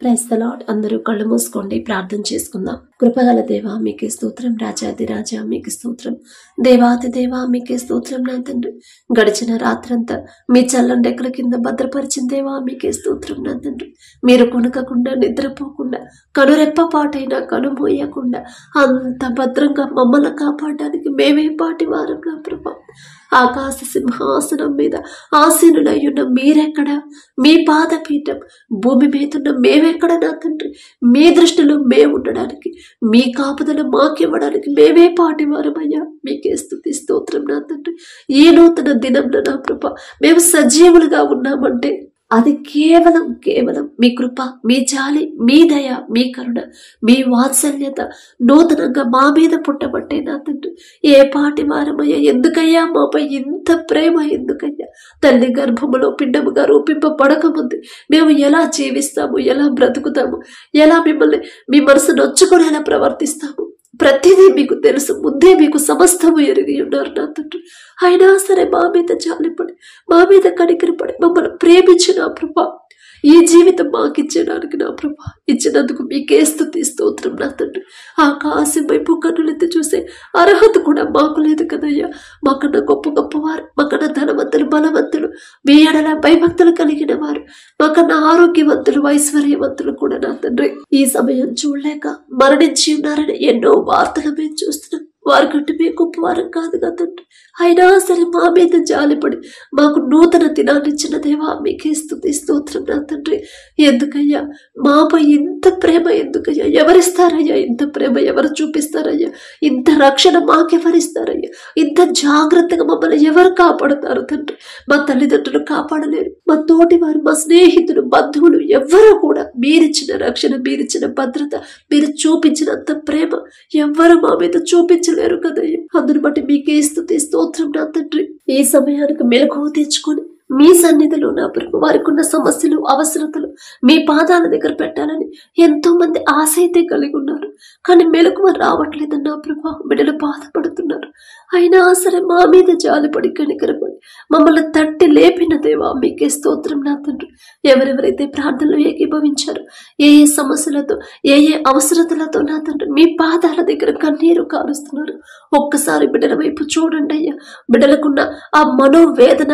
Praise the lord. అందరూ కళ్ళు మూసుకోండి, ప్రార్థన చేసుకుందాం. కృపగల దేవా మీకే స్తోత్రం, రాజాది రాజా మీకే స్తోత్రం, దేవాది దేవా మీకే స్తోత్రం. నా తండ్రి, గడిచిన రాత్రంతా మీ చల్లని రెక్కల కింద భద్రపరిచిన దేవా మీకే స్తోత్రం. నా తండ్రి, మీరు కొనకకుండా నిద్రపోకుండా కనురెప్ప పాటైనా కనుమోయకుండా అంత భద్రంగా మమ్మల్ని కాపాడడానికి మేమే పాటి వారం. నా ప్రభా, ఆకాశ సింహాసనం మీద ఆసీనులయ్యున్న మీరెక్కడ, మీ పాదపీఠం భూమి మీదున్న మేమెక్కడ. నా తండ్రి, మీ దృష్టిలో మేము ఉండడానికి, మీ కాపుదల మాకివ్వడానికి మేమే పాటివారమయ్యా. మీకే స్తుతి స్తోత్రం. నా తండ్రి, ఈ నూతన దినంలో నా ప్రభా మేము సజీవులుగా ఉన్నామంటే అది కేవలం మీ కృప, మీ జాలి, మీ దయ, మీ కరుణ, మీ వాత్సల్యత నూతనంగా మా మీద పుట్టబట్టే. నా తండ్రి, ఏ పాటి వారమయ్యా, ఎందుకయ్యా మాపై ఇంత ప్రేమ, ఎందుకయ్యా తల్లి గర్భములో పిండముగా రూపింపబడకముందు మేము ఎలా జీవిస్తాము, ఎలా బ్రతుకుతాము, ఎలా మిమ్మల్ని మీ మనసు నొచ్చుకొని ఎలా ప్రవర్తిస్తాము, ప్రతిదీ మీకు తెలుసు. ముందే మీకు సమస్తము ఎరిగి ఉన్నారు. నా తండ్రి, అయినా సరే మా మీద జాలిపడి, మా మీద కనికరపడి మమ్మల్ని ప్రేమించిన ప్రభా, ఈ జీవితం మాకు ఇచ్చడానికి నా ప్రభా ఇచ్చినందుకు మీకే స్తుతి స్తోత్రం. నా తండ్రి, ఆకాశం వైపు కన్నులెత్తి చూసే అర్హత కూడా మాకు లేదు కదయ్యా. మాకన్నా గొప్పవారు, మాకన్నా ధనవంతులు, బలవంతులు, మీ ఎడల భయభక్తులు కలిగిన వారు, మాకన్నా ఆరోగ్యవంతులు, ఐశ్వర్యవంతులు కూడా నా తండ్రి ఈ సమయం చూడలేక మరణించి ఉన్నారని ఎన్నో వార్తలు మేము చూస్తున్నాం. వారి కంటే మేము గొప్పవారం కాదు కదండి. అయినా సరే మా మీద జాలిపడి మాకు నూతన దినాన్ని ఇచ్చిన దేవా మీకే స్తుతి స్తోత్రం. నా తండ్రి, ఎందుకయ్యా మాపై ఇంత ప్రేమ, ఎందుకయ్యా ఎవరిస్తారయ్యా ఇంత ప్రేమ, ఎవరు చూపిస్తారయ్యా ఇంత రక్షణ, మాకెవరిస్తారయ్యా ఇంత జాగ్రత్తగా మమ్మల్ని ఎవరు కాపాడుతారు తండ్రి? మా తల్లిదండ్రులు కాపాడలేరు, మా తోటి వారు, మా స్నేహితులు, బంధువులు ఎవ్వరూ కూడా మీరిచ్చిన రక్షణ, మీరిచ్చిన భద్రత, మీరు చూపించినంత ప్రేమ ఎవ్వరు మా మీద చూపించలేరు కదయ్యా. అందుని బట్టి మీకే స్తుతి స్తోత్రం. నా తండ్రి, ఈ సమయానికి మెలకువ తెచ్చుకొని మీ సన్నిధిలో నా ప్రభు వారికి ఉన్న సమస్యలు, అవసరతలు మీ పాదాల దగ్గర పెట్టాలని ఎంతో మంది ఆశ అయితే కలిగి ఉన్నారు. కానీ మెలకువ రావట్లేదు నా ప్రభు, బిడ్డలు బాధపడుతున్నారు. అయినా సరే మా మీద జాలిపడి కనికరపడి మమ్మల్ని తట్టి లేపిన దేవా మీకే స్తోత్రం. నా తండ్రి, ఎవరెవరైతే ప్రార్థనలు ఏకీభవించారో, ఏ ఏ సమస్యలతో, ఏ ఏ అవసరతలతో నా తండ్రి మీ పాదాల దగ్గర కన్నీరు కారుస్తున్నారు, ఒక్కసారి బిడ్డల వైపు చూడండి అయ్యా. బిడ్డలకున్న ఆ మనోవేదన,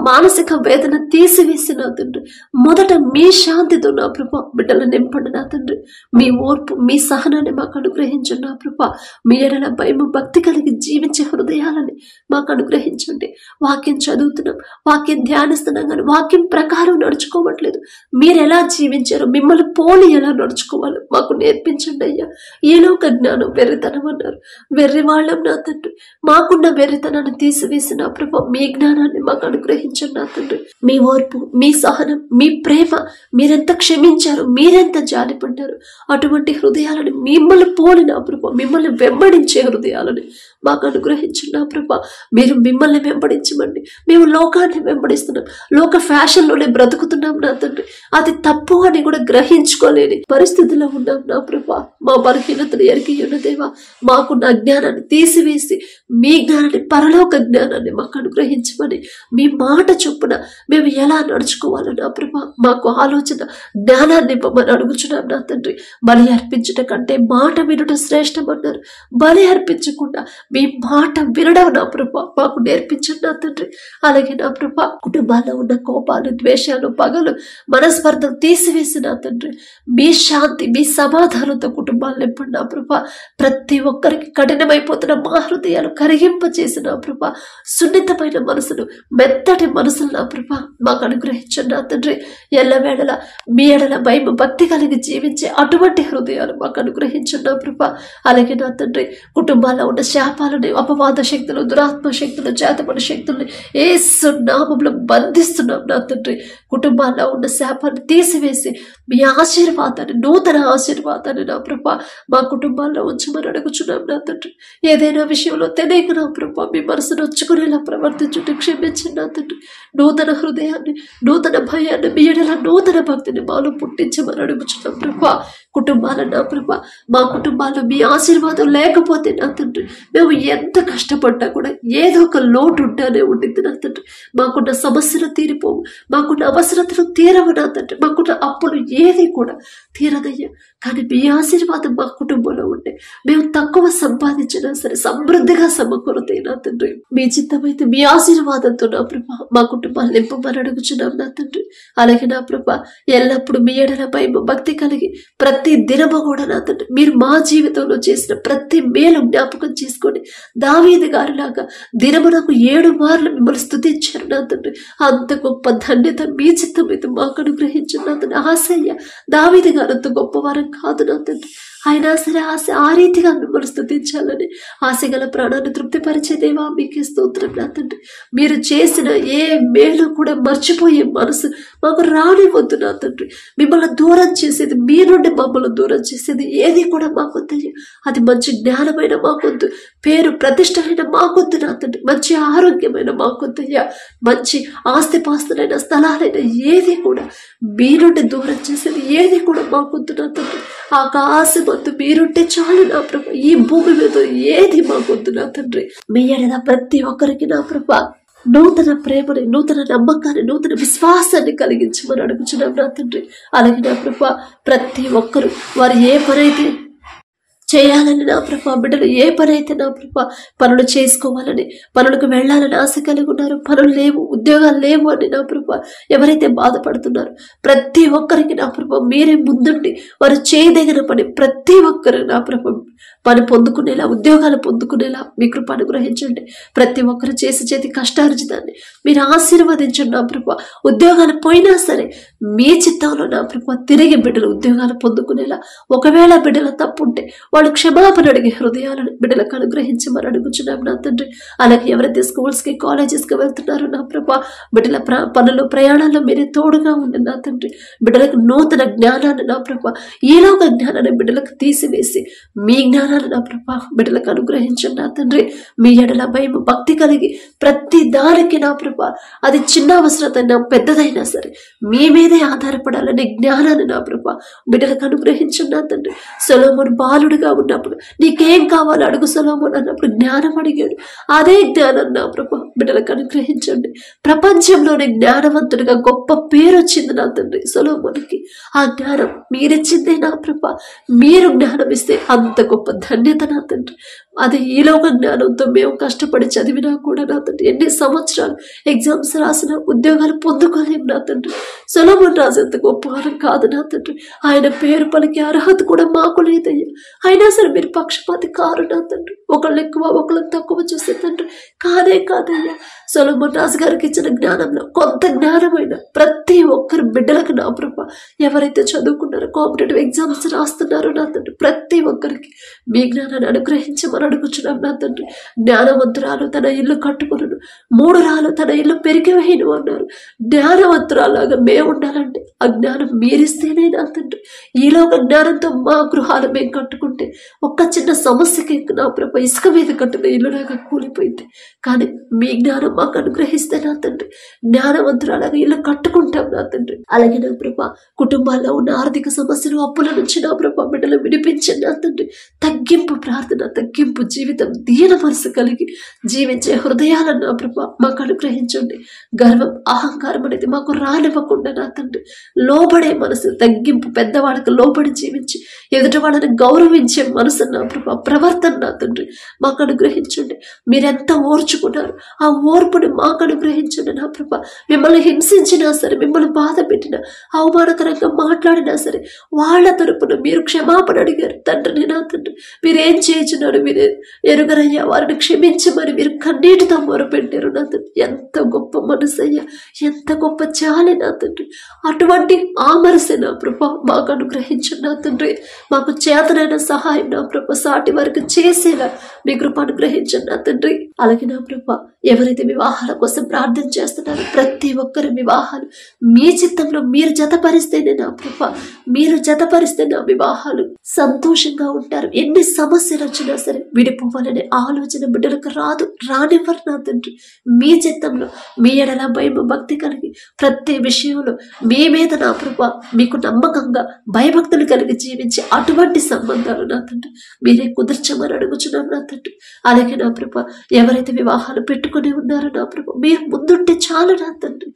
మానసిక వేదన తీసివేసి నా తండ్రి మొదట మీ శాంతితో నా ప్రభా బిడ్డలు నింపండి. నా తండ్రి, మీ ఓర్పు, మీ సహనాన్ని మాకు అనుగ్రహించండి. నా ప్రభా, మీ ఎడల భయము, భక్తి కలిగి జీవించే హృదయాలని మాకు అనుగ్రహించండి. వాక్యం చదువుతున్నాం, వాక్యం ధ్యానిస్తున్నాం, కానీ వాక్యం ప్రకారం నడుచుకోవట్లేదు. మీరు ఎలా జీవించారో, మిమ్మల్ని పోలి ఎలా నడుచుకోవాలో మాకు నేర్పించండి అయ్యా. ఏలోక జ్ఞానం వెర్రితనం అన్నారు, వెర్రి వాళ్ళం నా తండ్రి. మాకున్న వెర్రితనాన్ని తీసివేసి నా ప్రభా మీ జ్ఞానాన్ని మాకు అనుగ్రహించండి. నా తండ్రి, మీ ఓర్పు, మీ సహనం, మీ ప్రేమ, మీరెంత క్షమించారు, మీరెంత జాలిపడ్డారు, అటువంటి హృదయాలను మిమ్మల్ని పోలి నా ప్రభా, మిమ్మల్ని వెంబడించే హృదయాలని మాకు అనుగ్రహించండి. నా ప్రభా, మీరు మిమ్మల్ని వెంబడించమండి. మేము లోకాన్ని వెంబడిస్తున్నాం, లోక ఫ్యాషన్లోనే బ్రతుకుతున్నాం నా తండ్రి. అది తప్పు అని కూడా గ్రహించుకోలేని పరిస్థితిలో ఉన్నాం నా ప్రభా. మా బలహీనతను ఎరిగి ఉన్న దేవా, మాకున్న అజ్ఞానాన్ని తీసివేసి మీ జ్ఞానాన్ని, పరలోక జ్ఞానాన్ని మాకు అనుగ్రహించమని, మీ మాట చొప్పున మేము ఎలా నడుచుకోవాలో నా ప్రభా మాకు ఆలోచన, జ్ఞానాన్ని ఇవ్వమని అడుగుచున్నాం నా తండ్రి. బలి అర్పించుట కంటే మాట వినుట శ్రేష్టమన్నారు. బలి అర్పించకుండా మీ మాట వినడం నా ప్రభా మాకు నేర్పించండి నా తండ్రి. అలాగే నా ప్రభా, కుటుంబాల్లో ఉన్న కోపాలు, ద్వేషాలు, పగలు, మనస్పర్ధలు తీసివేసి నా తండ్రి మీ శాంతి, మీ సమాధానంతో కుటుంబాలు నింపండి నా ప్రభా. ప్రతి ఒక్కరికి కఠినమైపోతున్న మా హృదయాలు కరిగింపచేసి నా ప్రభా సున్నితమైన మనసును, మెత్తటి మనసులు నా ప్రభా మాకు అనుగ్రహించండి నా తండ్రి. ఎల్లవేళల మీ ఎడల భయం, భక్తి కలిగి జీవించే అటువంటి హృదయాలు మాకు అనుగ్రహించండి నా ప్రభా. అలాగే నా తండ్రి, కుటుంబాల్లో ఉన్న శాపాలని, అపవాద శక్తులు, దురాత్మ శక్తులు, చేతపడి శక్తుల్ని యేసు నామములో బంధిస్తున్నాం నా తండ్రి. కుటుంబాల్లో ఉన్న శాపాన్ని తీసివేసి మీ ఆశీర్వాదాన్ని, నూతన ఆశీర్వాదాన్ని నా ప్రభా మా కుటుంబాల్లో ఉంచమని అడుగుచున్నాం నా తండ్రి. ఏదైనా విషయంలో తెలియక నా ప్రభా మీ మనసును వచ్చుకునేలా ప్రవర్తించుంటే క్షమించండి నా తండ్రి. నూతన హృదయాన్ని, నూతన భయాన్ని, మీ ఎడల నూతన భక్తిని మాలో పుట్టించమని అడుగుచున్నాం ప్రభా. కుటుంబాలను నా ప్రభా, మా కుటుంబాల్లో మీ ఆశీర్వాదం లేకపోతే నా తండ్రి మేము ఎంత కష్టపడ్డా కూడా ఏదో ఒక లోటు ఉంటే అలానే ఉండింది నా తండ్రి. మాకున్న సమస్యలు తీరిపోవు, మాకున్న అవసరతలు తీరవు నా తండ్రి, మాకున్న అప్పులు ఏది కూడా తీరదయ్యా. కానీ మీ ఆశీర్వాదం మా కుటుంబంలో ఉంటే మేము తక్కువ సంపాదించినా సరే సమృద్ధిగా సమకూరుతాయి నా తండ్రి. మీ చిత్తమైతే మీ ఆశీర్వాదంతో నా ప్రభా మా కుటుంబాన్ని నింపమని అడుగుచున్నాం నా తండ్రి. అలాగే నా ప్రభా ఎల్లప్పుడూ మీ ఎడల భయం భక్తి కలిగి ప్రతి దినము కూడా నా తండ్రి మీరు మా జీవితంలో చేసిన ప్రతి మేలు జ్ఞాపకం చేసుకొని దావీదు గారిలాగా దినమునకు 7 మార్లు మిమ్మల్ని స్తుతించారు నా తండ్రి. అంత గొప్ప ధన్యత మీ చిత్తమైతే మాకు అనుగ్రహించిన నా తండ్రి. ఆశయ్య దావీదు గారు అంత గొప్పవారం కాదు నా తండ్రి. అయినా సరే ఆశ ఆ రీతిగా మిమ్మల్ని స్తుతించాలని ఆశ గల ప్రాణాన్ని తృప్తిపరిచే దేవా మీకే స్తోత్రం నా తండ్రి. మీరు చేసిన ఏ మేలు కూడా మర్చిపోయే మనసు మాకు రానివద్దు నా తండ్రి. మిమ్మల్ని దూరం చేసేది, మీ నుండి మమ్మల్ని దూరం చేసేది ఏది కూడా మాకొద్దయ్యా. అది మంచి జ్ఞానమైన మాకొద్దు, పేరు ప్రతిష్టమైన మాకొద్దు నా తండ్రి, మంచి ఆరోగ్యమైన మాకొద్దయ్యా. మంచి ఆస్తిపాస్తులైన స్థలాలైన ఏది కూడా మీ నుండి దూరం చేసేది ఏది కూడా మాకొద్దు నా తండ్రి. ఆకాశమందు మీరుంటే చాలు నా ప్రభ. ఈ భూమి మీద ఏది మాకొద్దు నా తండ్రి. మీ ఎడల ప్రతి ఒక్కరికి నా ప్రభ నూతన ప్రేమని, నూతన నమ్మకాన్ని, నూతన విశ్వాసాన్ని కలిగించమని అడుగుచున్నాం నా తండ్రి. అలాగే నా ప్రభ ప్రతి ఒక్కరు వారు ఏ పనైతే చేయాలని నా ప్రభా, బిడ్డలు ఏ పని అయితే నా ప్రభా పనులు చేసుకోవాలని, పనులకు వెళ్ళాలని ఆశ కలిగి ఉన్నారు, పనులు లేవు, ఉద్యోగాలు లేవు అని నా ప్రభా ఎవరైతే బాధపడుతున్నారు ప్రతి ఒక్కరికి నా ప్రభా మీరే ముందుండి వారు చేయదగిన పని ప్రతి ఒక్కరు నా ప్రభా పని పొందుకునేలా, ఉద్యోగాలు పొందుకునేలా మీ కృప అనుగ్రహించండి. ప్రతి ఒక్కరు చేతి కష్టార్జితాన్ని మీరు ఆశీర్వదించండి నా ప్రభా. ఉద్యోగాలు పోయినా సరే మీ చిత్తంలో నా ప్రభా తిరిగి బిడ్డలు ఉద్యోగాలు పొందుకునేలా, ఒకవేళ బిడ్డల తప్పు ఉంటే వాళ్ళు క్షమాపణ అడిగే హృదయాలను బిడ్డలకు అనుగ్రహించమని అడుగుచున్నాం నా తండ్రి. అలాగే ఎవరైతే స్కూల్స్కి కాలేజెస్కి వెళ్తున్నారో నా ప్రభా బిడ్డల పనులు ప్రయాణాల్లో మీరే తోడుగా ఉండి నా తండ్రి. బిడ్డలకు నూతన జ్ఞానాన్ని నా ప్రభా, ఈలోక జ్ఞానాన్ని బిడ్డలకు తీసివేసి మీ జ్ఞానాన్ని నా ప్రభా బిడ్డలకు అనుగ్రహించండి నా తండ్రి. మీ ఎడల భయం భక్తి కలిగి ప్రతి దానికి నా ప్రభా అది చిన్న అవసరతైనా పెద్దదైనా సరే మీ మీదే ఆధారపడాలనే జ్ఞానాన్ని నా ప్రభా బిడ్డలకు అనుగ్రహించండి నా తండ్రి. సొలొమోను బాలుడుగా ఉన్నప్పుడు నీకేం కావాలో అడుగు సొలొమోను అన్నప్పుడు జ్ఞానం అడిగాడు. అదే జ్ఞానం నా ప్రభా బిడ్డలకు అనుగ్రహించండి. ప్రపంచంలోనే జ్ఞానవంతుడిగా గొప్ప పేరు వచ్చింది నా తండ్రి సొలొమోనుకి. ఆ జ్ఞానం మీరిచ్చిందే నా ప్రభా. మీరు జ్ఞానం ఇస్తే అంత గొప్ప ధన్యత నా తండ్రి. అది ఈలోక జ్ఞానంతో మేము కష్టపడి చదివినా కూడా నా తండ్రి ఎన్ని సంవత్సరాలు ఎగ్జామ్స్ రాసిన ఉద్యోగాలు పొందుకోలేము నా తండ్రి. సొలొమోను రాజు అంత గొప్పవారం కాదు నా తండ్రి. ఆయన పేరు పలికి అర్హత కూడా మాకు లేదయ్యా. అయినా సరే మీరు పక్షపాతి కారు నా తండ్రి. ఒకళ్ళు ఎక్కువ ఒకళ్ళని తక్కువ చూసే తండ్రి కాదయ్యా. సొలొమోను రాజు గారికి ఇచ్చిన జ్ఞానంలో కొంత జ్ఞానమైన ప్రతి ఒక్కరు బిడ్డలకు నా ప్రభా ఎవరైతే చదువుకున్నారో కాంపిటేటివ్ ఎగ్జామ్స్ రాస్తున్నారో నా తండ్రి ప్రతి ఒక్కరికి మీ జ్ఞానాన్ని అనుగ్రహించమని అడుగుచున్నాం నా తండ్రి. జ్ఞానవంతురాలు తన ఇల్లు కట్టుకును, 3 రాళ్ళు తన ఇల్లు పెరిగి వేయను అన్నారు. జ్ఞానవంతురాలాగా మేము ఉండాలంటే ఆ జ్ఞానం మీరిస్తేనే నా తండ్రి. ఈలోక జ్ఞానంతో మా గృహాలు మేము కట్టుకుంటే ఒక్క చిన్న సమస్యకి నా ప్రభ ఇసుక మీద కట్టిన ఇల్లులాగా కూలిపోయింది. కానీ మీ జ్ఞానం మాకు అనుగ్రహిస్తే నా తండ్రి జ్ఞానవంతురాలాగా ఇల్లు కట్టుకుంటాం నా తండ్రి. అలాగే నా ప్రభ కుటుంబాల్లో ఉన్న ఆర్థిక సమస్యలు అప్పుల నుంచి నా ప్రభ బిడ్డలు విడిపించండి నా తండ్రి. తగ్గింపు ప్రార్థన, తగ్గింపు జీవితం, దీన మనసు కలిగి జీవించే హృదయాలను నా ప్రభా మాకు అనుగ్రహించండి. గర్వం అహంకారం అనేది మాకు రానివ్వకుండా నా తండ్రి లోబడే మనసు, తగ్గింపు, పెద్దవాళ్ళకి లోబడి జీవించి ఎదుటి వాళ్ళని గౌరవించే మనసు నా ప్రభా ప్రవర్తన నా తండ్రి మాకు అనుగ్రహించండి. మీరెంత ఓర్చుకున్నారు ఆ ఓర్పుని మాకు అనుగ్రహించండి నా ప్రభా. మిమ్మల్ని హింసించినా సరే, మిమ్మల్ని బాధ పెట్టినా, అవమానకరంగా మాట్లాడినా సరే వాళ్ళ తరపున మీరు క్షమాపణ అడిగారు తండ్రిని నా తండ్రి. మీరేం చేయించున్నారు మీరు ఎరుగరయ్యా, వారిని క్షమించమని మీరు కన్నీటితో మొరపెట్టారు నా తండ్రి. ఎంత గొప్ప మనసయ్యా, ఎంత గొప్ప చాలి నా తండ్రి. అటువంటి ఆ మనసే నా ప్రభా మాకు అనుగ్రహించండి నా తండ్రి. మాకు చేతనైన సహాయం నా ప్రభా సాటి వారికి చేసేలా మీ కృప అనుగ్రహించండి నా తండ్రి. అలాగే నా ప్రభా ఎవరైతే వివాహాల కోసం ప్రార్థన చేస్తున్నారో ప్రతి ఒక్కరి వివాహాలు మీ చిత్తంలో మీరు జతపరిస్తేనే నా ప్రభా మీరు జతపరిస్తే నా వివాహాలు సంతోషంగా ఉంటారు. ఎన్ని సమస్యలు వచ్చినా సరే విడిపోవాలనే ఆలోచన బిడ్డలకు రానివ్వరు నా తండ్రి. మీ చిత్తంలో మీ ఎడల భయం భక్తి కలిగి ప్రతి విషయంలో మీ మీద నా ప్రభా మీకు నమ్మకంగా భయభక్తులు కలిగి జీవించి అటువంటి సంబంధాలు నా తండ్రి మీరే కుదర్చమని అడుగుచున్నాం నా తండ్రి. అలాగే నా ప్రభా ఎవరైతే వివాహాలు పెట్టుకుని ఉన్నారో నా ప్రభా మీరు ముందుంటే చాలు నా తండ్రి.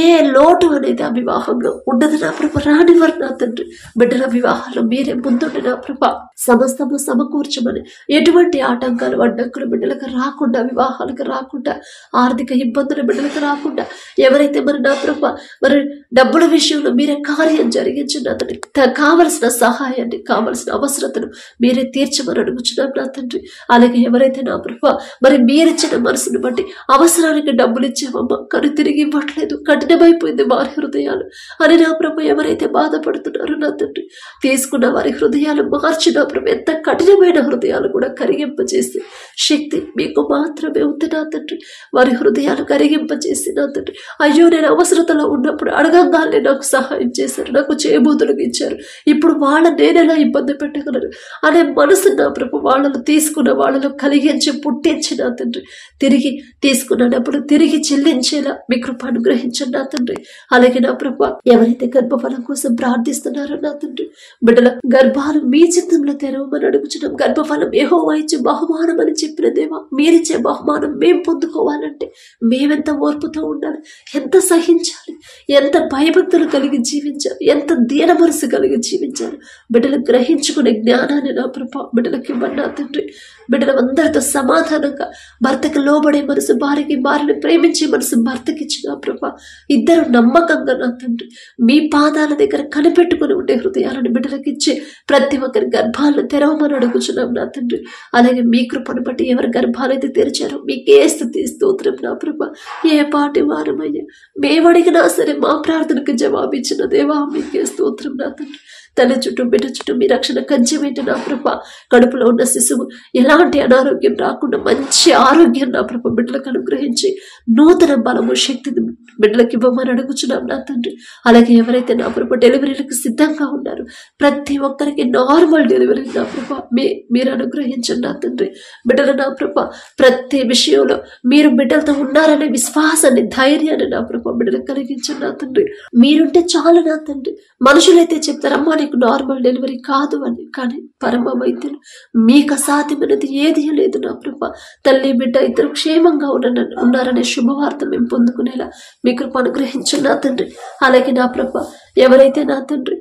ఏ లోటు అనేది ఆ వివాహంలో ఉండదు నా ప్రభా, రానివ్వరు నా తండ్రి. బిడ్డల వివాహాల్లో మీరే ముందుండి నా ప్రభా సమస్తము సమకూర్చమని, ఎటువంటి ఆటంకాలు అడ్డంకులు బిడ్డలకు రాకుండా, వివాహాలకు రాకుండా, ఆర్థిక ఇబ్బందులు బిడ్డలకు రాకుండా, ఎవరైతే మరి నా ప్రభా మరి డబ్బుల విషయంలో మీరే కార్యం జరిగించిన అతని కావలసిన సహాయాన్ని కావలసిన అవసరతను మీరే తీర్చమని అడుగుచున్నాం నా తండ్రి. అలాగే ఎవరైతే నా ప్రభా మరి మీరిచ్చిన మనసును బట్టి అవసరానికి డబ్బులు ఇచ్చామమ్మా కానీ తిరిగి ఇవ్వట్లేదు, కఠినమైపోయింది వారి హృదయాలు అని నా ప్రభా ఎవరైతే బాధపడుతున్నారో నా తండ్రి తీసుకున్న వారి హృదయాలు మార్చి నా ప్రభా ఎంత కఠినమైన హృదయాలు కూడా కరిగింపజేసి శక్తి మీకు మాత్రమే ఉంది నా తండ్రి. వారి హృదయాలు కరిగింపజేసి నా తండ్రి అయ్యో నేను అవసరతలో ఉన్నప్పుడు అడగంగానే నాకు సహాయం చేశారు, నాకు చేయబోతులకు ఇచ్చారు, ఇప్పుడు నేనెలా ఇబ్బంది పెట్టగలను అనే మనసు నా ప్రభు వాళ్ళను తీసుకున్న వాళ్ళలో కలిగించి పుట్టించి నా తండ్రి తిరిగి తీసుకున్నప్పుడు తిరిగి చెల్లించేలా మీ కృప అనుగ్రహించండి నా తండ్రి. అలాగే నా ప్రభు ఎవరైతే గర్భఫలం కోసం ప్రార్థిస్తున్నారో నా తండ్రి బిడ్డల గర్భాలు మీ చిత్తంలో తెరవమని అడుగుచున్నాం. గర్భఫలం యెహోవా ఇచ్చే బహుమానం అని చెప్పిన దేవా మీరిచ్చే బహుమానం మేము పొందుకోవాలంటే మేమెంత ఓర్పుతో ఉండాలి, ఎంత సహించాలి, ఎంత భయభక్తులు కలిగి జీవించాలి, ఎంత దీన మనసు కలిగి జీవించాలి. బిడ్డలు గ్రహించుకునే జ్ఞానాన్ని నా ప్రభా బిడ్డలకి ఇవ్వండి నా తండ్రి. బిడ్డలందరితో సమాధానంగా భర్తకి లోబడే మనసు భార్యకి, భార్యని ప్రేమించే మనసు భర్తకి ఇచ్చిన ప్రభా ఇద్దరు నమ్మకంగా నా తండ్రి మీ పాదాల దగ్గర కనిపెట్టుకుని ఉండే హృదయాలను బిడ్డలకి ఇచ్చే ప్రతి ఒక్కరి గర్భాలను తెరవమని అడుగుచున్నాం నా తండ్రి. అలాగే మీ కృపను బట్టి ఎవరి గర్భాలైతే తెరిచారో మీకే స్తుతి స్తోత్రం నా ప్రభా. ఏ పాటి వారమయ్యా మేము అడిగినా సరే మా ప్రార్థనకు జవాబిచ్చిన దేవా మీకే స్తోత్రం నా తండ్రి. తల్లి చుట్టూ బిడ్డ చుట్టూ మీ రక్షణ కంచెమేంటి నా ప్రభా. కడుపులో ఉన్న శిశువు ఎలాంటి అనారోగ్యం రాకుండా మంచి ఆరోగ్యం నా ప్రభా బిడ్డలకు అనుగ్రహించి నూతన బలము శక్తిని బిడ్డలకు ఇవ్వమని అడుగుచున్నాం నా తండ్రి. అలాగే ఎవరైతే నా ప్రభా డెలివరీలకు సిద్ధంగా ఉన్నారు ప్రతి ఒక్కరికి నార్మల్ డెలివరీ నా ప్రభా మీరు అనుగ్రహించండి నా తండ్రి. బిడ్డలు నా ప్రభా ప్రతి విషయంలో మీరు బిడ్డలతో ఉన్నారనే విశ్వాసాన్ని ధైర్యాన్ని నా ప్రభా బిడ్డలకు కలిగించండి నా తండ్రి. మీరుంటే చాలు నా తండ్రి. మనుషులైతే చెప్తారమ్మా నీకు నార్మల్ డెలివరీ కాదు అని, కానీ పరమ వైద్యులు మీకు అసాధ్యమైనది ఏది లేదు నా ప్రభా. తల్లి బిడ్డ ఇద్దరు క్షేమంగా ఉన్నారనే శుభవార్త మేము పొందుకునేలా మీ కృప అనుగ్రహించండి నా తండ్రి. అలాగే నా ప్రభా ఎవరైతే నా తండ్రి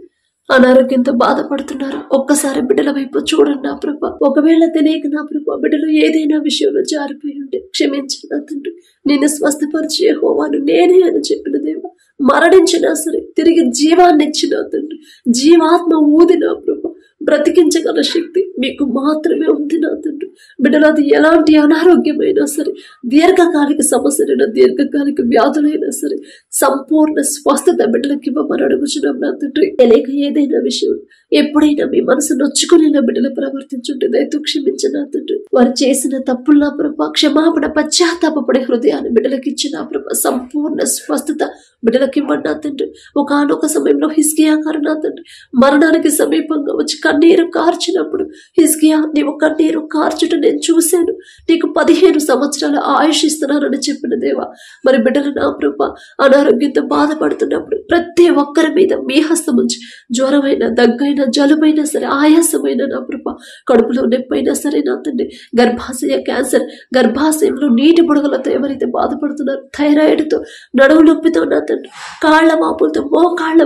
అనారోగ్యంతో బాధపడుతున్నారు ఒక్కసారి బిడ్డల వైపు చూడండి నా ప్రభా. ఒకవేళ తెలియక నా ప్రభా బిడ్డలు ఏదైనా విషయంలో జారిపోయి ఉంటే క్షమించండి నా తండ్రి. నేను స్వస్థపరిచే యెహోవాను నేనే అని చెప్పిన దేవా మరణించినా సరే తిరిగి జీవాన్ని ఇచ్చిన తండ్రి జీవాత్మ ఊదిన ప్రభా బ్రతికించగల శక్తి మీకు మాత్రమే ఉంది నా తండ్రి. బిడ్డలు అది ఎలాంటి అనారోగ్యమైనా సరే దీర్ఘకాలిక సమస్యలైనా దీర్ఘకాలిక వ్యాధులైనా సరే సంపూర్ణ స్వస్థత బిడ్డలకి ఇవ్వమని అడుగుచున్నాం నా తండ్రి. తెలియక ఏదైనా విషయం ఎప్పుడైనా మీ మనసు నొచ్చుకునేలా బిడ్డలు ప్రవర్తించుంటే దయతో క్షమించిన నా తండ్రి. వారు చేసిన తప్పుల ప్రభా క్షమాపణ పశ్చాత్తాపడే హృదయాన్ని బిడ్డలకి ఇచ్చిన ప్రభా సంపూర్ణ స్వస్థత బిడ్డలకి ఇవ్వండి నా తండ్రి. ఒకనొక సమయంలో హిజ్కియా గారు నా తండ్రి మరణానికి సమీపంగా వచ్చి కన్నీరు కార్చినప్పుడు హిజ్కియా నీవు కన్నీరు కార్చుట నేను చూశాను, నీకు 15 సంవత్సరాల ఆయుష్ ఇస్తున్నానని చెప్పిన దేవా మరి బిడ్డలు నా ప్రభా అనారోగ్యంతో బాధపడుతున్నప్పుడు ప్రతి ఒక్కరి మీద మీ హస్తం ఉంచి జ్వరమైన దగ్గైనా జలుబైనా సరే ఆయాసమైన నా ప్రభా కడుపులో నొప్పైనా సరే నా తండ్రి గర్భాశయ క్యాన్సర్ గర్భాశయంలో నీటి బుడగలతో ఎవరైతే బాధపడుతున్నారో థైరాయిడ్తో నడువు నొప్పితో నా తండ్రి కాళ్ల వాపులతో మోకాళ్ల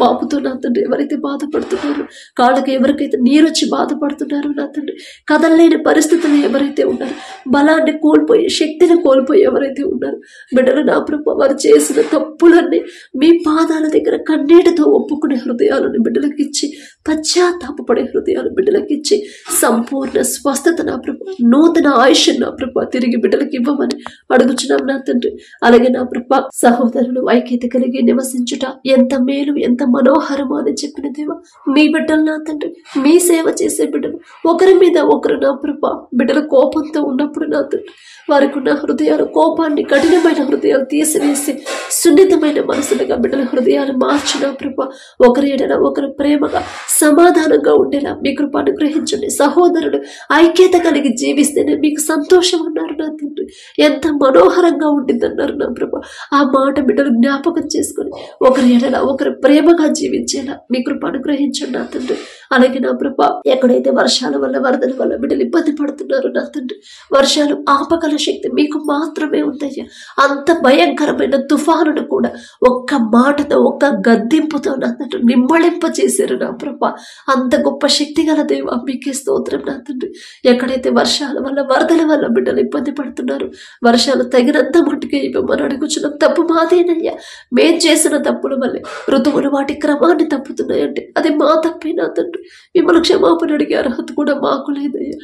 వాపుతో నా తండ్రి ఎవరైతే బాధపడుతున్నారో కాళ్ళకి ఎవరికైతే నీరొచ్చి బాధపడుతున్నారో నా తండ్రి కదలలేని పరిస్థితులు ఎవరైతే ఉన్నారో బలాన్ని కోల్పోయి శక్తిని కోల్పోయి ఎవరైతే ఉన్నారో బిడ్డలు నా ప్రభు వారు చేసిన తప్పులన్నీ మీ పాదాల దగ్గర కన్నీటితో ఒప్పుకునే హృదయాలను బిడ్డలకి ఇచ్చి పశ్చాత్తాపడే హృదయాలు బిడ్డలకి ఇచ్చి సంపూర్ణ స్వస్థత నా ప్రభు నూతన ఆయుష్ నా ప్రభు తిరిగి బిడ్డలకి ఇవ్వమని అడుగుచున్నాం నా తండ్రి. అలాగే నా ప్రభు సహోదరులు ఐక్యత కలిగి నివసించుట ఎంత మేలు ఎంత మనోహరము అని చెప్పిన దేవా, మీ బిడ్డలు నా తండ్రి, మీ సేవ చేసే బిడ్డలు ఒకరి మీద ఒకరు నా ప్రభా బిడ్డల కోపంతో ఉన్నప్పుడు నా తండ్రి, వారికి ఉన్న హృదయాలు కోపాన్ని, కఠినమైన హృదయాలు తీసివేసి సున్నితమైన మనసులుగా బిడ్డల హృదయాలు మార్చిన ప్రభా, ఒకరి ఎడల ఒకరు ప్రేమగా సమాధానంగా ఉండేలా మీ కృప అనుగ్రహించండి. సహోదరుడు ఐక్యత కలిగి జీవిస్తేనే మీకు సంతోషం అన్నారు నా తండ్రి. ఎంత మనోహరంగా ఉండిందన్నారు నా ప్రభా. ఆ మాట బిడ్డలు జ్ఞాపకం చేసుకొని ఒకరి ఎడల ఒకరు ప్రేమగా జీవించేలా మీ కృప అనుగ్రహించండి నా తండ్రి. అలాగే నా ప్రభా, ఎక్కడైతే వర్షాల వల్ల వరదల వల్ల బిడ్డలు ఇబ్బంది పడుతున్నారు నా తండ్రి, వర్షాలు ఆపగల శక్తి మీకు మాత్రమే ఉందయ్యా. అంత భయంకరమైన తుఫానును కూడా ఒక్క మాటతో, ఒక్క గద్దింపుతో నా తండ్రి నిమ్మళింప చేశారు నా ప్రభా. అంత గొప్ప శక్తి గల దేవా, మీకే స్తోత్రం నా తండ్రి. ఎక్కడైతే వర్షాల వల్ల వరదల వల్ల బిడ్డలు ఇబ్బంది పడుతున్నారు, వర్షాలు తగినంత మట్టుకే ఇవ్వమని అడుగుచున్నాం. తప్పు మాదేనయ్యా, మేం చేసిన తప్పుల వల్లే ఋతువులు వాటి క్రమాన్ని తప్పుతున్నాయంటే అది మా తప్పే నా తండ్రి. మిమ్మల్ని క్షమాపణ అడిగే అర్హత కూడా మాకు లేదయ్యా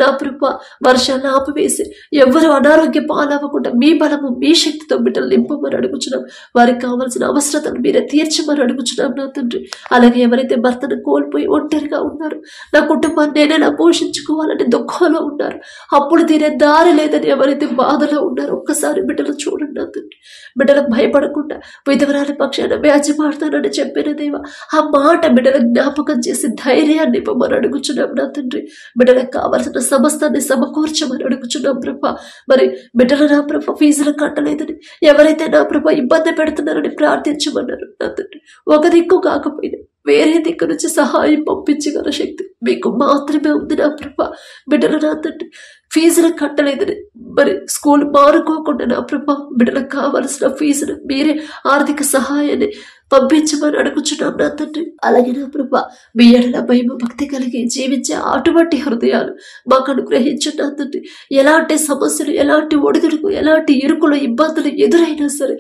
నా ప్రభా. వర్షాలను ఆపివేసి ఎవరు అనారోగ్య పాలవ్వకుండా మీ బలము, మీ శక్తితో బిడ్డలు నింపమని అడుగుచున్నాం. వారికి కావాల్సిన అవసరతను మీరే తీర్చమని అడుగుచున్నాం నా తండ్రి. అలాగే ఎవరైతే భర్తను కోల్పోయి ఒంటరిగా ఉన్నారు, నా కుటుంబాన్ని నేనెలా పోషించుకోవాలని దుఃఖంలో ఉన్నారు, అప్పుడు తీరే దారి లేదని ఎవరైతే బాధలో ఉన్నారో ఒక్కసారి బిడ్డలు చూడండి నా తండ్రి. బిడ్డలకు భయపడకుండా విధవరాలి పక్షాన వ్యాజ్యమాడతానని చెప్పిన దేవా, ఆ మాట బిడ్డలకు జ్ఞాపకం చేసి ధైర్యాన్ని ఇవ్వమని అడుగుచున్నాం నా తండ్రి. బిడ్డలకు కావాల్సిన సమస్తాన్ని సమకూర్చమని అడుగుచున్నాం ప్రభా. మరి బిడ్డలు నా ప్రభ ఫీజులు కట్టలేదని ఎవరైతే నా ప్రభ ఇబ్బంది పెడుతున్నారని ప్రార్థించమన్నారు నా తండ్రి. ఒక దిక్కు కాకపోయినా వేరే దిక్కు నుంచి సహాయం పంపించగల శక్తి మీకు మాత్రమే ఉంది నా ప్రభా. బిడ్డలు నా తండ్రి ఫీజులు కట్టలేదని మరి స్కూల్ మారుకోకుండా నా ప్రభా బిడ్డలకు కావలసిన ఫీజును మీరే ఆర్థిక సహాయాన్ని పంపించమని అడుగుచున్నాం నా తండ్రి. అలాగే నా ప్రభా, మీ ఎడల భయం భక్తి కలిగి జీవించే అటువంటి హృదయాలు మాకు అనుగ్రహించండి నా తండ్రి. ఎలాంటి సమస్యలు, ఎలాంటి ఒడిదుడుకు, ఎలాంటి ఇరుకులు, ఇబ్బందులు ఎదురైనా సరే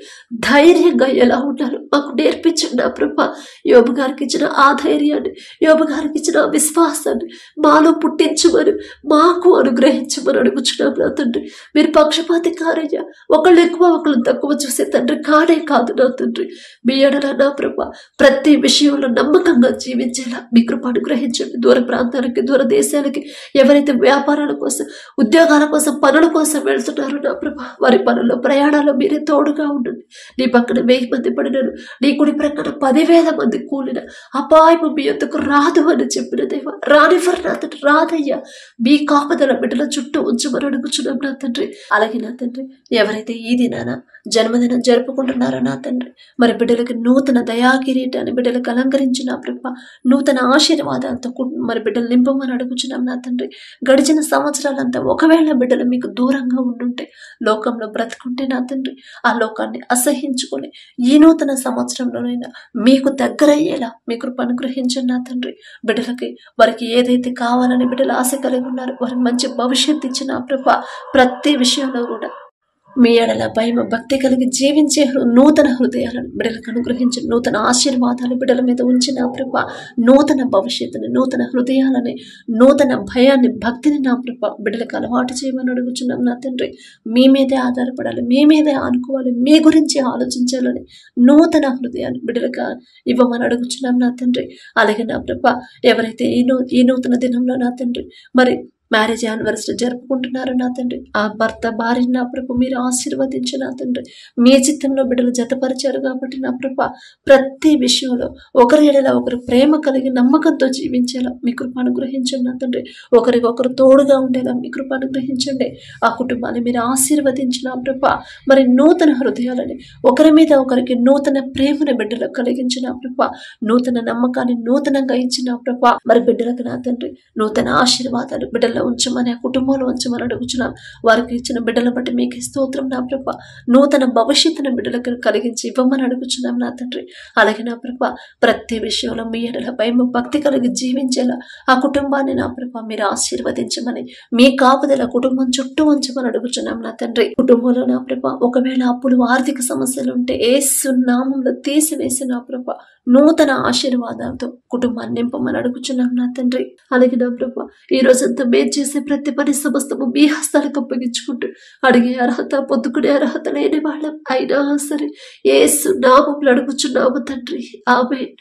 ధైర్యంగా ఎలా ఉండాలో మాకు నేర్పించండి నా ప్రభా. యోబు గారికి ఇచ్చిన ఆ ధైర్యాన్ని, యోబు గారికి ఇచ్చిన విశ్వాసాన్ని మాలో పుట్టించమని, మాకు అనుగ్రహించమని అడుగుచున్నాం నా తండ్రి. మీరు పక్షపాతి కారయ్యా, ఒకళ్ళు ఎక్కువ ఒకళ్ళు తక్కువ చూసే తండ్రి కానే కాదు నా తండ్రి. మీ ఎడల నా ప్రభా ప్రతి విషయంలో నమ్మకంగా జీవించేలా మీ కృప అనుగ్రహించండి. దూర ప్రాంతాలకి, దూర దేశాలకి ఎవరైతే వ్యాపారాల కోసం, ఉద్యోగాల కోసం, పనుల కోసం వెళ్తున్నారో నా ప్రభా, వారి పనుల్లో ప్రయాణాల్లో మీరే తోడుగా ఉండండి. నీ పక్కన 1000 మంది పడినను, నీ కుడి ప్రక్కన 10,000 మంది కూలిన అపాయము మీ యొద్దకు రాదు అని చెప్పిన దేవా, రానివ్వరు నా తండ్రి, రాదయ్యా. మీ కాపుదల బిడ్డల చుట్టూ ఉంచమని అడుగుచున్నాం నా తండ్రి. అలాగే నా తండ్రి, ఎవరైతే ఈ దినాన జన్మదినం జరుపుకుంటున్నారో నా తండ్రి, మరి బిడ్డలకి నూతన దయా కిరీటాన్ని బిడ్డలకు అలంకరించిన ప్రభ, నూతన ఆశీర్వాదాలతో మరి బిడ్డలు నింపమని అడుగుచున్నాం నా తండ్రి. గడిచిన సంవత్సరాలంతా ఒకవేళ బిడ్డలు మీకు దూరంగా ఉండుంటే, లోకంలో బ్రతుకుంటే నా తండ్రి, ఆ లోకాన్ని అసహించుకొని ఈ నూతన సంవత్సరంలోనైనా మీకు దగ్గరయ్యేలా మీ కృప అనుగ్రహించండి నా తండ్రి. బిడ్డలకి వారికి ఏదైతే కావాలని బిడ్డలు ఆశ కలిగి ఉన్నారు, వారికి మంచి భవిష్యత్తు ఇచ్చిన ప్రభ, ప్రతి విషయంలో కూడా మీ ఎడల భయం భక్తి కలిగి జీవించే నూతన హృదయాలను బిడ్డలకు అనుగ్రహించి, నూతన ఆశీర్వాదాలు బిడ్డల మీద ఉంచిన ప్రభ, నూతన భవిష్యత్తుని, నూతన హృదయాలని, నూతన భయాన్ని, భక్తిని నా ప్రభ బిడ్డలకు అలవాటు చేయమని అడుగుచున్నాం నా తండ్రి. మీ మీదే ఆధారపడాలి, మీ మీదే ఆనుకోవాలి, మీ గురించి ఆలోచించాలని నూతన హృదయాన్ని బిడ్డలకు ఇవ్వమని అడుగుచున్నాం నా తండ్రి. అలాగే నా ప్రభ, ఎవరైతే ఈ నూతన దినంలో నా తండ్రి మరి మ్యారేజ్ యానివర్సరీ జరుపుకుంటున్నారు నా తండ్రి, ఆ భర్త భార్యని నా ప్రభ మీరు ఆశీర్వదించు నా తండ్రి. మీ చిత్తంలో బిడ్డలు జతపరిచారు కాబట్టి నా ప్రభ ప్రతి విషయంలో ఒకరి ఎడల ఒకరు ప్రేమ కలిగి నమ్మకంతో జీవించేలా మీ కృప అనుగ్రహించండి నా తండ్రి. ఒకరికొకరు తోడుగా ఉండేలా మీ కృప అనుగ్రహించండి. ఆ కుటుంబాన్ని మీరు ఆశీర్వదించిన ప్రభ, మరి నూతన హృదయాలని, ఒకరి మీద ఒకరికి నూతన ప్రేమను బిడ్డలకు కలిగించిన ప్రభ, నూతన నమ్మకాన్ని నూతనంగా ఇచ్చిన ప్రభ, మరి బిడ్డలకు నా తండ్రి నూతన ఆశీర్వాదాలు బిడ్డలు ఉంచమని, ఆ కుటుంబంలో ఉంచమని అడుగుచున్నాం. వారికి ఇచ్చిన బిడ్డల బట్టి మీకు స్తోత్రం నా ప్రభ. నూతన భవిష్యత్తును బిడ్డలకు కలిగించి ఇవ్వమని అడుగుచున్నాం నా తండ్రి. అలాగే నా ప్రభ ప్రతి విషయంలో మీ ఎడల భయం భక్తి కలిగి జీవించేలా ఆ కుటుంబాన్ని నా ప్రభ మీరు ఆశీర్వదించమని, మీ కాపుదల కుటుంబం చుట్టూ ఉంచమని అడుగుచున్నాం నా తండ్రి. కుటుంబంలో నా ప్రభ ఒకవేళ అప్పులు, ఆర్థిక సమస్యలు ఉంటే యేసు నామములో తీసివేసి నా ప్రభ నూతన ఆశీర్వాదాలతో కుటుంబాన్ని నింపమని అడుగుచున్నాం నా తండ్రి. అలాగే నా ప్రభ ఈ రోజంతా మేము చేసే ప్రతి పని సమస్తము మీ హస్తాలకు అప్పగించుకుంటూ, అడిగే అర్హత, పొద్దుకునే అర్హత లేని వాళ్ళం అయినా సరే యేసు నామములో అడుగుచున్నాము తండ్రి. ఆమేన్.